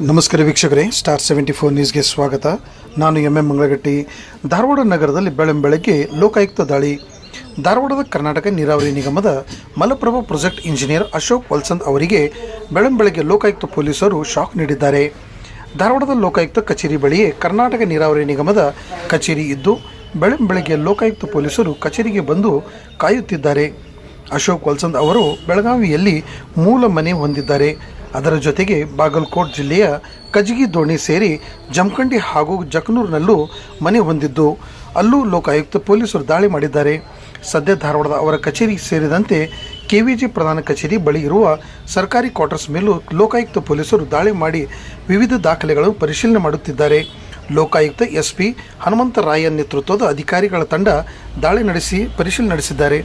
ನಮಸ್ಕಾರ ವೀಕ್ಷಕರೇ, ಸ್ಟಾರ್ 74 ನ್ಯೂಸ್ಗೆ ಸ್ವಾಗತ. ನಾನು ಎಂ ಮಂಗಳಗಟ್ಟಿ. ಧಾರವಾಡ ನಗರದಲ್ಲಿ ಬೆಳಗ್ಗೆ ಲೋಕಾಯುಕ್ತ ದಾಳಿ. ಧಾರವಾಡದ ಕರ್ನಾಟಕ ನೀರಾವರಿ ನಿಗಮದ ಮಲಪ್ರಭಾ ಪ್ರಾಜೆಕ್ಟ್ ಇಂಜಿನಿಯರ್ ಅಶೋಕ್ ವಲ್ಸಂದ್ ಅವರಿಗೆ ಬೆಳಗ್ಗೆ ಲೋಕಾಯುಕ್ತ ಪೊಲೀಸರು ಶಾಕ್ ನೀಡಿದ್ದಾರೆ. ಧಾರವಾಡದ ಲೋಕಾಯುಕ್ತ ಕಚೇರಿ ಬಳಿಯೇ ಕರ್ನಾಟಕ ನೀರಾವರಿ ನಿಗಮದ ಕಚೇರಿ ಇದ್ದು ಬೆಳಗ್ಗೆ ಲೋಕಾಯುಕ್ತ ಪೊಲೀಸರು ಕಚೇರಿಗೆ ಬಂದು ಕಾಯುತ್ತಿದ್ದಾರೆ. ಅಶೋಕ್ ವಲ್ಸಂದ್ ಅವರು ಬೆಳಗಾವಿಯಲ್ಲಿ ಮೂಲ ಮನೆ ಹೊಂದಿದ್ದಾರೆ. ಅದರ ಜೊತೆಗೆ ಬಾಗಲಕೋಟ್ ಜಿಲ್ಲೆಯ ಕಜಗಿ ದೋಣಿ ಸೇರಿ ಜಮಖಂಡಿ ಹಾಗೂ ಜಕನೂರಿನಲ್ಲೂ ಮನೆ ಹೊಂದಿದ್ದು ಅಲ್ಲೂ ಲೋಕಾಯುಕ್ತ ಪೊಲೀಸರು ದಾಳಿ ಮಾಡಿದ್ದಾರೆ. ಸದ್ಯ ಧಾರವಾಡದ ಅವರ ಕಚೇರಿ ಸೇರಿದಂತೆ ಕೆವಿಜಿ ಪ್ರಧಾನ ಕಚೇರಿ ಬಳಿ ಇರುವ ಸರ್ಕಾರಿ ಕ್ವಾರ್ಟರ್ಸ್ ಮೇಲೂ ಲೋಕಾಯುಕ್ತ ಪೊಲೀಸರು ದಾಳಿ ಮಾಡಿ ವಿವಿಧ ದಾಖಲೆಗಳನ್ನು ಪರಿಶೀಲನೆ ಮಾಡುತ್ತಿದ್ದಾರೆ. ಲೋಕಾಯುಕ್ತ ಎಸ್ಪಿ ಹನುಮಂತರಾಯ ನೇತೃತ್ವದ ಅಧಿಕಾರಿಗಳ ತಂಡ ದಾಳಿ ನಡೆಸಿ ಪರಿಶೀಲನೆ ನಡೆಸಿದ್ದಾರೆ.